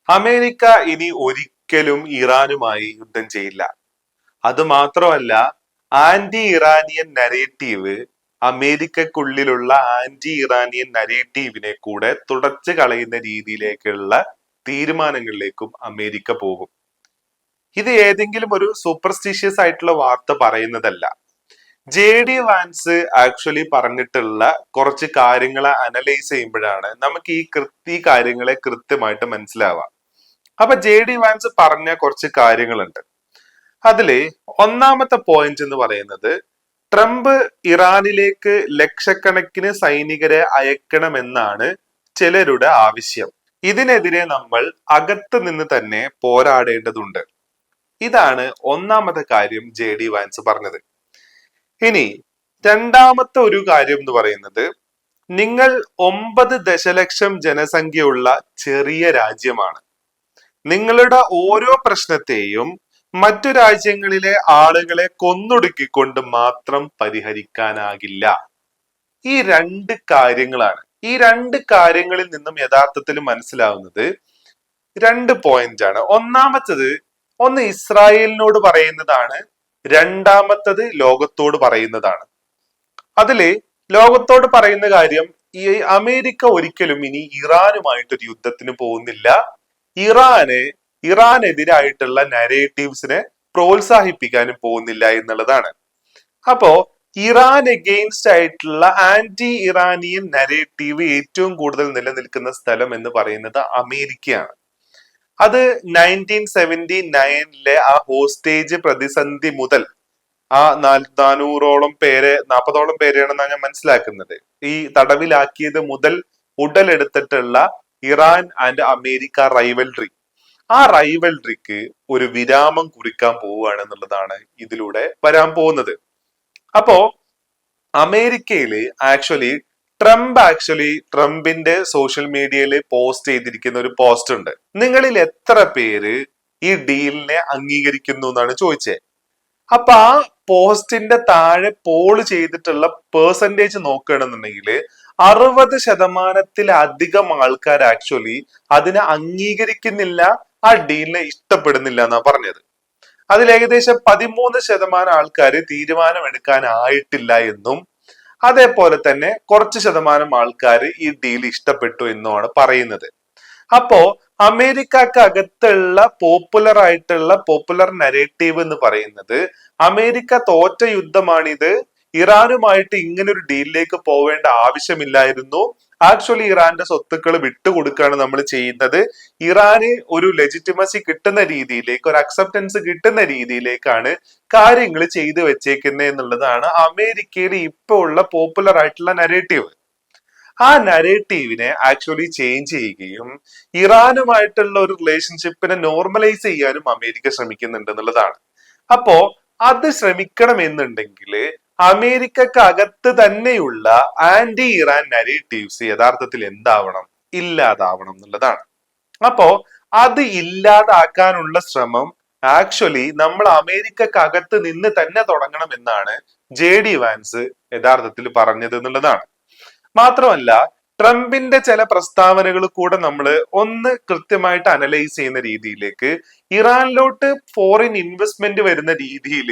America ഇനി ഒരിക്കലും ഇറാനുമായി യുദ്ധം ചെയ്യില്ല. അത് മാത്രമല്ല, ആന്റി ഇറാനിയൻ നരേറ്റീവ്, അമേരിക്കക്കുള്ളിലുള്ള ആന്റി ഇറാനിയൻ നരേറ്റീവിനെ കൂടെ തുടച്ചു കളയുന്ന രീതിയിലേക്കുള്ള തീരുമാനങ്ങളിലേക്കും അമേരിക്ക പോകും. ഇത് ഏതെങ്കിലും ഒരു സൂപ്പർസ്റ്റിഷ്യസ് ആയിട്ടുള്ള വാർത്ത പറയുന്നതല്ല. JD വാൻസ് ആക്ച്വലി പറഞ്ഞിട്ടുള്ള കുറച്ച് കാര്യങ്ങളെ അനലൈസ് ചെയ്യുമ്പോഴാണ് നമുക്ക് ഈ കാര്യങ്ങളെ കൃത്യമായിട്ട് മനസ്സിലാവുക. അപ്പൊ JD വാൻസ് പറഞ്ഞ കുറച്ച് കാര്യങ്ങളുണ്ട്. അതില് ഒന്നാമത്തെ പോയിന്റ് എന്ന് പറയുന്നത്, ട്രംപ് ഇറാനിലേക്ക് ലക്ഷക്കണക്കിന് സൈനികരെ അയക്കണമെന്നാണ് ചിലരുടെ ആവശ്യം. ഇതിനെതിരെ നമ്മൾ അകത്ത് നിന്ന് തന്നെ പോരാടേണ്ടതുണ്ട്. ഇതാണ് ഒന്നാമത്തെ കാര്യം JD വാൻസ് പറഞ്ഞത്. ഇനി രണ്ടാമത്തെ ഒരു കാര്യം എന്ന് പറയുന്നത്, നിങ്ങൾ 9 ദശലക്ഷം ജനസംഖ്യയുള്ള ചെറിയ രാജ്യമാണ്. നിങ്ങളുടെ ഓരോ പ്രശ്നത്തെയും മറ്റു രാജ്യങ്ങളിലെ ആളുകളെ കൊന്നൊടുക്കിക്കൊണ്ട് മാത്രം പരിഹരിക്കാനാകില്ല. ഈ രണ്ട് കാര്യങ്ങളാണ്. ഈ രണ്ട് കാര്യങ്ങളിൽ നിന്നും യഥാർത്ഥത്തിൽ മനസ്സിലാവുന്നത് രണ്ട് പോയിന്റ് ആണ്. ഒന്നാമത്തത് ഒന്ന് ഇസ്രായേലിനോട് പറയുന്നതാണ്, രണ്ടാമത്തത് ലോകത്തോട് പറയുന്നതാണ്. അതില് ലോകത്തോട് പറയുന്ന കാര്യം, ഈ അമേരിക്ക ഒരിക്കലും ഇനി ഇറാനുമായിട്ടൊരു യുദ്ധത്തിന് പോകുന്നില്ല. ഇറാനെതിരായിട്ടുള്ള നരേറ്റീവ്സിനെ പ്രോത്സാഹിപ്പിക്കാനും പോകുന്നില്ല എന്നുള്ളതാണ്. അപ്പോ ഇറാൻ എഗെയിൻസ്റ്റ് ആയിട്ടുള്ള ആന്റി ഇറാനിയൻ നരേറ്റീവ് ഏറ്റവും കൂടുതൽ നിലനിൽക്കുന്ന സ്ഥലം എന്ന് പറയുന്നത് അമേരിക്കയാണ്. അത് 1979 ആ ഹോസ്റ്റേജ് പ്രതിസന്ധി മുതൽ ആ 40ഓളം പേരെയാണെന്നാണ് ഞാൻ മനസ്സിലാക്കുന്നത്, ഈ തടവിലാക്കിയത് മുതൽ ഉടലെടുത്തിട്ടുള്ള ഇറാൻ ആൻഡ് അമേരിക്ക റൈവൽറി, ആ റൈവൽറിക്ക് ഒരു വിരാമം കുറിക്കാൻ പോവുകയാണ് എന്നുള്ളതാണ് ഇതിലൂടെ വരാൻ പോകുന്നത്. അപ്പോ അമേരിക്കയില് ട്രംപിന്റെ സോഷ്യൽ മീഡിയയിൽ പോസ്റ്റ് ചെയ്തിരിക്കുന്ന ഒരു പോസ്റ്റ് ഉണ്ട്. നിങ്ങളിൽ എത്ര പേര് ഈ ഡീലിനെ അംഗീകരിക്കുന്നു എന്നാണ് ചോദിച്ചത്. അപ്പൊ ആ പോസ്റ്റിന്റെ താഴെ പോൾ ചെയ്തിട്ടുള്ള പേഴ്സൻറ്റേജ് നോക്കുകയാണെന്നുണ്ടെങ്കിൽ 60% ആൾക്കാർ അതിനെ അംഗീകരിക്കുന്നില്ല, ആ ഡീലിനെ ഇഷ്ടപ്പെടുന്നില്ല എന്നാ പറഞ്ഞത്. അതിൽ ഏകദേശം 13% ആൾക്കാർ തീരുമാനമെടുക്കാനായിട്ടില്ല എന്നും, അതേപോലെ തന്നെ കുറച്ച് ശതമാനം ആൾക്കാർ ഈ ഡീൽ ഇഷ്ടപ്പെട്ടു എന്നുമാണ് പറയുന്നത്. അപ്പോ അമേരിക്കക്ക് അകത്തുള്ള പോപ്പുലർ നരേറ്റീവ് എന്ന് പറയുന്നത്, അമേരിക്ക തോറ്റ യുദ്ധമാണിത്, ഇറാനുമായിട്ട് ഇങ്ങനെ ഒരു ഡീലിലേക്ക് പോവേണ്ട ആവശ്യമില്ലായിരുന്നു, ഇറാന്റെ സ്വത്തുക്കൾ വിട്ടുകൊടുക്കുകയാണ് നമ്മൾ ചെയ്യുന്നത്, ഇറാന് ഒരു ലെജിറ്റിമസി കിട്ടുന്ന രീതിയിലേക്ക്, ഒരു അക്സെപ്റ്റൻസ് കിട്ടുന്ന രീതിയിലേക്കാണ് കാര്യങ്ങൾ ചെയ്തു വെച്ചേക്കുന്നത് എന്നുള്ളതാണ് അമേരിക്കയിൽ ഇപ്പൊ ഉള്ള പോപ്പുലർ ആയിട്ടുള്ള നരേറ്റീവ്. ആ നരേറ്റീവിനെ ചേഞ്ച് ചെയ്യുകയും ഇറാനുമായിട്ടുള്ള ഒരു റിലേഷൻഷിപ്പിനെ നോർമലൈസ് ചെയ്യാനും അമേരിക്ക ശ്രമിക്കുന്നുണ്ട് എന്നുള്ളതാണ്. അപ്പോ അത് ശ്രമിക്കണം എന്നുണ്ടെങ്കിൽ അമേരിക്കക്ക് അകത്ത് തന്നെയുള്ള ആന്റി ഇറാൻ നരേറ്റീവ്സ് യഥാർത്ഥത്തിൽ എന്താവണം? ഇല്ലാതാവണം എന്നുള്ളതാണ്. അപ്പോ അത് ഇല്ലാതാക്കാനുള്ള ശ്രമം നമ്മൾ അമേരിക്കക്കകത്ത് നിന്ന് തന്നെ തുടങ്ങണം എന്നാണ് JD വാൻസ് യഥാർത്ഥത്തിൽ പറഞ്ഞത് എന്നുള്ളതാണ്. മാത്രമല്ല, ട്രംപിന്റെ ചില പ്രസ്താവനകൾ കൂടെ നമ്മൾ ഒന്ന് കൃത്യമായിട്ട് അനലൈസ് ചെയ്യുന്ന രീതിയിലേക്ക്, ഇറാനിലോട്ട് ഫോറിൻ ഇൻവെസ്റ്റ്മെന്റ് വരുന്ന രീതിയിൽ,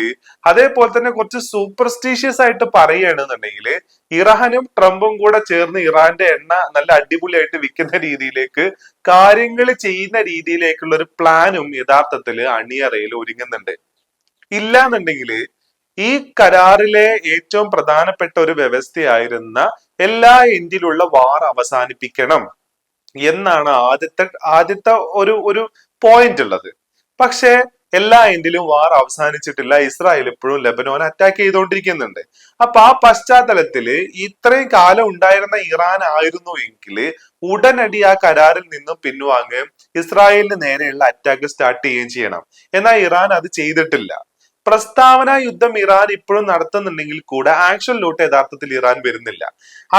അതേപോലെ തന്നെ കുറച്ച് സൂപ്പർസ്റ്റീഷ്യസ് ആയിട്ട് പറയുകയാണെന്നുണ്ടെങ്കിൽ ഇറാനും ട്രംപും കൂടെ ചേർന്ന് ഇറാന്റെ എണ്ണ നല്ല അടിപൊളിയായിട്ട് വിൽക്കുന്ന രീതിയിലേക്ക് കാര്യങ്ങൾ ചെയ്യുന്ന രീതിയിലേക്കുള്ള ഒരു പ്ലാനും യഥാർത്ഥത്തിൽ അണിയറയിൽ ഒരുങ്ങുന്നുണ്ട്. ഇല്ലാന്നുണ്ടെങ്കിൽ ഈ കരാറിലെ ഏറ്റവും പ്രധാനപ്പെട്ട ഒരു വ്യവസ്ഥയായിരുന്ന എല്ലാ എൻഡിലുള്ള വാർ അവസാനിപ്പിക്കണം എന്നാണ് ആദ്യത്തെ ഒരു പോയിന്റ് ഉള്ളത്. പക്ഷെ എല്ലാ എൻഡിലും വാർ അവസാനിച്ചിട്ടില്ല. ഇസ്രായേൽ ഇപ്പോഴും ലെബനോനെ അറ്റാക്ക് ചെയ്തുകൊണ്ടിരിക്കുന്നുണ്ട്. അപ്പൊ ആ പശ്ചാത്തലത്തില് ഇത്രയും കാലം ഉണ്ടായിരുന്ന ഇറാൻ ആയിരുന്നു എങ്കിൽ ഉടനടി ആ കരാറിൽ നിന്നും പിൻവാങ്ങുകയും ഇസ്രായേലിന് നേരെയുള്ള അറ്റാക്ക് സ്റ്റാർട്ട് ചെയ്യുകയും ചെയ്യണം. എന്നാൽ ഇറാൻ അത് ചെയ്തിട്ടില്ല. പ്രസ്താവന യുദ്ധം ഇറാൻ ഇപ്പോഴും നടത്തുന്നുണ്ടെങ്കിൽ കൂടെ ആക്ഷനിലോട്ട് യഥാർത്ഥത്തിൽ ഇറാൻ വരുന്നില്ല.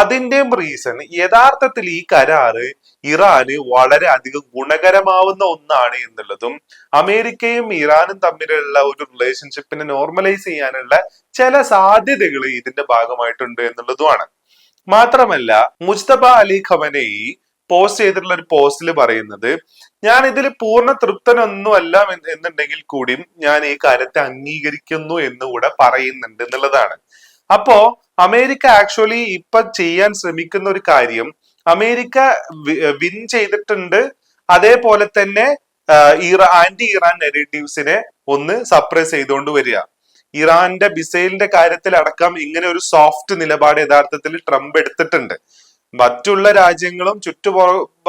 അതിന്റെയും റീസൺ യഥാർത്ഥത്തിൽ ഈ കരാറ് ഇറാന് വളരെ അധികം ഗുണകരമാവുന്ന ഒന്നാണ് എന്നുള്ളതും, അമേരിക്കയും ഇറാനും തമ്മിലുള്ള ഒരു റിലേഷൻഷിപ്പിനെ നോർമലൈസ് ചെയ്യാനുള്ള ചില സാധ്യതകൾ ഇതിന്റെ ഭാഗമായിട്ടുണ്ട് എന്നുള്ളതുമാണ്. മാത്രമല്ല, മുജ്തബ അലി ഖമനയി പോസ്റ്റ് ചെയ്തിട്ടുള്ള ഒരു പോസ്റ്റിൽ പറയുന്നത്, ഞാൻ ഇതിൽ പൂർണ്ണ തൃപ്തനൊന്നുമല്ല എന്നുണ്ടെങ്കിൽ കൂടിയും ഞാൻ ഈ കാര്യത്തെ അംഗീകരിക്കുന്നു എന്നുകൂടെ പറയുന്നുണ്ട് എന്നുള്ളതാണ്. അപ്പോ അമേരിക്ക ആക്ച്വലി ഇപ്പൊ ചെയ്യാൻ ശ്രമിക്കുന്ന ഒരു കാര്യം, അമേരിക്ക വിൻ ചെയ്തിട്ടുണ്ട്, അതേപോലെ തന്നെ ആന്റി ഇറാൻ നെഗറ്റീവ്സിനെ ഒന്ന് സപ്രസ് ചെയ്തുകൊണ്ട് വരിക. ഇറാന്റെ മിസൈലിന്റെ കാര്യത്തിൽ അടക്കം ഇങ്ങനെ ഒരു സോഫ്റ്റ് നിലപാട് യഥാർത്ഥത്തിൽ ട്രംപ് എടുത്തിട്ടുണ്ട്. മറ്റുള്ള രാജ്യങ്ങളും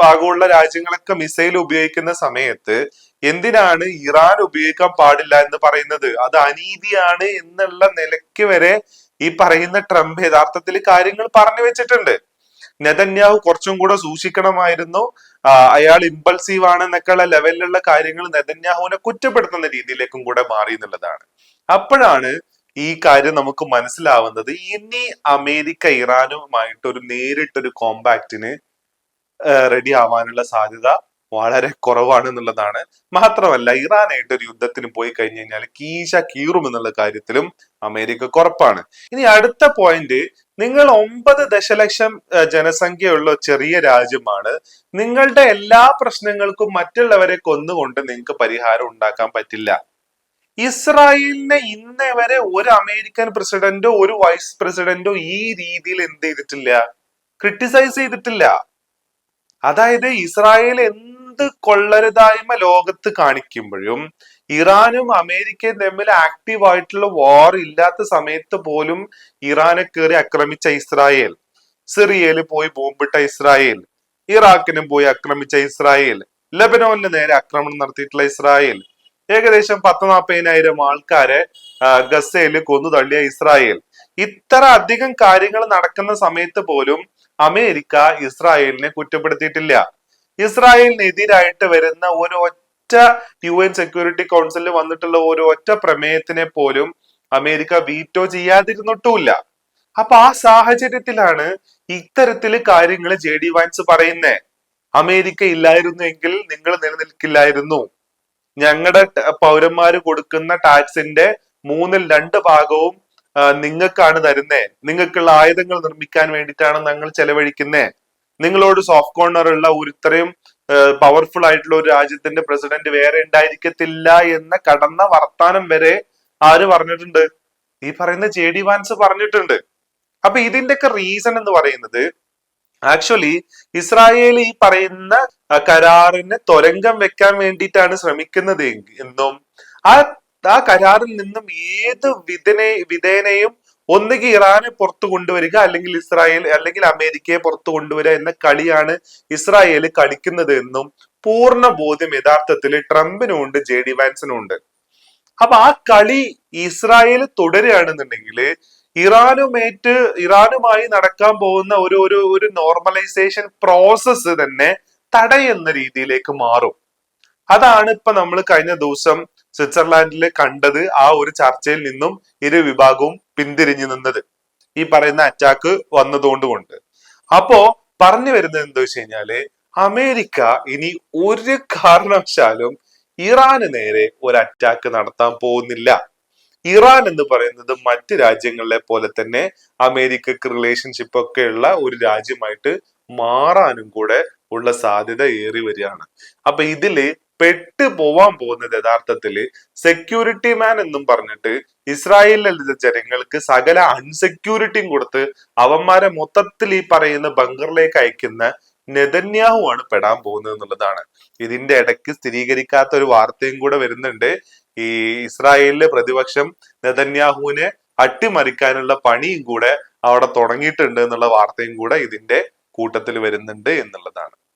ഭാഗമുള്ള രാജ്യങ്ങളൊക്കെ മിസൈൽ ഉപയോഗിക്കുന്ന സമയത്ത് എന്തിനാണ് ഇറാൻ ഉപയോഗിക്കാൻ പാടില്ല എന്ന് പറയുന്നത്? അത് അനീതിയാണ് എന്നുള്ള നിലയ്ക്ക് വരെ ഈ പറയുന്ന ട്രംപ് യഥാർത്ഥത്തിൽ കാര്യങ്ങൾ പറഞ്ഞു വെച്ചിട്ടുണ്ട്. നെതന്യാഹു കുറച്ചും കൂടെ സൂക്ഷിക്കണമായിരുന്നു, അയാൾ ഇമ്പൾസീവ് ആണ് എന്നൊക്കെയുള്ള ലെവലിലുള്ള കാര്യങ്ങൾ നെതന്യാഹുവിനെ കുറ്റപ്പെടുത്തുന്ന രീതിയിലേക്കും കൂടെ മാറി എന്നുള്ളതാണ്. അപ്പോഴാണ് ഈ കാര്യം നമുക്ക് മനസ്സിലാവുന്നത്, ഇനി അമേരിക്ക ഇറാനുമായിട്ട് ഒരു നേരിട്ടൊരു കോമ്പാക്റ്റിന് റെഡി ആവാനുള്ള സാധ്യത വളരെ കുറവാണ് എന്നുള്ളതാണ്. മാത്രമല്ല, ഇറാനായിട്ട് ഒരു യുദ്ധത്തിന് പോയി കഴിഞ്ഞു കഴിഞ്ഞാൽ കീശ കീറും എന്നുള്ള കാര്യത്തിലും അമേരിക്ക ഉറപ്പാണ്. ഇനി അടുത്ത പോയിന്റ്, നിങ്ങൾ 9 ദശലക്ഷം ജനസംഖ്യയുള്ള ചെറിയ രാജ്യമാണ്. നിങ്ങളുടെ എല്ലാ പ്രശ്നങ്ങൾക്കും മറ്റുള്ളവരെ കൊന്നുകൊണ്ട് നിങ്ങൾക്ക് പരിഹാരം ഉണ്ടാക്കാൻ പറ്റില്ല. ഇസ്രായേലിനെ ഇന്നേ വരെ ഒരു അമേരിക്കൻ പ്രസിഡന്റോ ഒരു വൈസ് പ്രസിഡന്റോ ഈ രീതിയിൽ എന്ത് ചെയ്തിട്ടില്ല, ക്രിട്ടിസൈസ് ചെയ്തിട്ടില്ല. അതായത് ഇസ്രായേൽ എന്ത് കൊള്ളരുതായ്മ ലോകത്ത് കാണിക്കുമ്പോഴും, ഇറാനും അമേരിക്കയും തമ്മിൽ ആക്റ്റീവ് ആയിട്ടുള്ള വാർ ഇല്ലാത്ത സമയത്ത് പോലും ഇറാനെ കയറി ആക്രമിച്ച ഇസ്രായേൽ, സിറിയയിൽ പോയി ബോംബിട്ട ഇസ്രായേൽ, ഇറാഖിനും പോയി ആക്രമിച്ച ഇസ്രായേൽ, ലബനോനിന് നേരെ ആക്രമണം നടത്തിയിട്ടുള്ള ഇസ്രായേൽ, ഏകദേശം 10-40,000 ആൾക്കാരെ ഗസയിൽ കൊന്നു തള്ളിയ ഇസ്രായേൽ, ഇത്ര അധികം കാര്യങ്ങൾ നടക്കുന്ന സമയത്ത് പോലും അമേരിക്ക ഇസ്രായേലിനെ കുറ്റപ്പെടുത്തിയിട്ടില്ല. ഇസ്രായേലിനെതിരായിട്ട് വരുന്ന ഒരു ഒറ്റ UN സെക്യൂരിറ്റി കൗൺസിലിൽ വന്നിട്ടുള്ള ഒരു ഒറ്റ പ്രമേയത്തിനെ പോലും അമേരിക്ക വീറ്റോ ചെയ്യാതിരുന്നിട്ടുമില്ല. അപ്പൊ ആ സാഹചര്യത്തിലാണ് ഇത്തരത്തില് കാര്യങ്ങൾ JD വാൻസ് പറയുന്നേ. അമേരിക്ക ഇല്ലായിരുന്നു എങ്കിൽ നിങ്ങൾ നിലനിൽക്കില്ലായിരുന്നു, ഞങ്ങളുടെ പൗരന്മാര് കൊടുക്കുന്ന ടാക്സിന്റെ 2/3 ഭാഗവും നിങ്ങൾക്കാണ് തരുന്നേ, നിങ്ങൾക്കുള്ള ആയുധങ്ങൾ നിർമ്മിക്കാൻ വേണ്ടിയിട്ടാണ് ഞങ്ങൾ ചെലവഴിക്കുന്നേ, നിങ്ങളോട് സോഫ്റ്റ് കോർണർ ഉള്ള ഒരു ഇത്രയും പവർഫുൾ ആയിട്ടുള്ള ഒരു രാജ്യത്തിന്റെ പ്രസിഡന്റ് വേറെ ഉണ്ടായിരിക്കത്തില്ല എന്ന കടന്ന വർത്താനം വരെ ആര് പറഞ്ഞിട്ടുണ്ട്? ഈ പറയുന്ന JD വാൻസ് പറഞ്ഞിട്ടുണ്ട്. അപ്പൊ ഇതിന്റെയൊക്കെ റീസൺ എന്ന് പറയുന്നത്, ആക്ച്വലി ഇസ്രായേൽ ഈ പറയുന്ന കരാറിന് തുരങ്കം വെക്കാൻ വേണ്ടിയിട്ടാണ് ശ്രമിക്കുന്നത് എന്നും, ആ കരാറിൽ നിന്നും ഏത് വിധേനയും ഒന്നുകിൽ ഇറാനെ പുറത്തു കൊണ്ടുവരിക, അല്ലെങ്കിൽ അല്ലെങ്കിൽ അമേരിക്കയെ പുറത്തു കൊണ്ടുവരിക എന്ന കളിയാണ് ഇസ്രായേൽ കളിക്കുന്നത് എന്നും പൂർണ്ണ ബോധ്യം യഥാർത്ഥത്തിൽ ട്രംപിനും ഉണ്ട്, JD വാൻസിനും ഉണ്ട്. അപ്പൊ ആ കളി ഇസ്രായേൽ തുടരുകയാണെന്നുണ്ടെങ്കിൽ ഇറാനുമായി നടക്കാൻ പോകുന്ന ഒരു നോർമലൈസേഷൻ പ്രോസസ്സ് തന്നെ തടയുന്ന രീതിയിലേക്ക് മാറും. അതാണ് ഇപ്പൊ നമ്മൾ കഴിഞ്ഞ ദിവസം സ്വിറ്റ്സർലാൻഡിൽ കണ്ടത്. ആ ഒരു ചർച്ചയിൽ നിന്നും ഇരു വിഭാഗവും പിന്തിരിഞ്ഞു നിന്നത് ഈ പറയുന്ന അറ്റാക്ക് വന്നതുകൊണ്ട്. അപ്പോ പറഞ്ഞു വരുന്നത് എന്താ വെച്ച് കഴിഞ്ഞാല്, അമേരിക്ക ഇനി ഒരു കാരണവശാലും ഇറാന് നേരെ ഒരു അറ്റാക്ക് നടത്താൻ പോകുന്നില്ല. ഇറാൻ എന്ന് പറയുന്നത് മറ്റ് രാജ്യങ്ങളെ പോലെ തന്നെ അമേരിക്കക്ക് റിലേഷൻഷിപ്പ് ഒക്കെ ഉള്ള ഒരു രാജ്യമായിട്ട് മാറാനും കൂടെ ഉള്ള സാധ്യത ഏറി വരികയാണ്. അപ്പൊ ഇതില് പെട്ടു പോവാൻ പോകുന്നത് യഥാർത്ഥത്തില് സെക്യൂരിറ്റി മാൻ എന്നും പറഞ്ഞിട്ട് ഇസ്രായേലിലെ ജനങ്ങൾക്ക് സകല അൺസെക്യൂരിറ്റിയും കൊടുത്ത് അവന്മാരെ മൊത്തത്തിൽ ഈ പറയുന്ന ബങ്കറിലേക്ക് അയക്കുന്ന നെതന്യാഹു ആണ് പെടാൻ പോകുന്നത് എന്നുള്ളതാണ്. ഇതിന്റെ ഇടയ്ക്ക് സ്ഥിരീകരിക്കാത്ത ഒരു വാർത്തയും കൂടെ വരുന്നുണ്ട്. ഈ ഇസ്രായേലിലെ പ്രതിപക്ഷം നെതന്യാഹുവിനെ അട്ടിമറിക്കാനുള്ള പണിയും കൂടെ അവിടെ തുടങ്ങിയിട്ടുണ്ട് എന്നുള്ള വാർത്തയും കൂടെ ഇതിന്റെ കൂട്ടത്തിൽ വരുന്നുണ്ട് എന്നുള്ളതാണ്.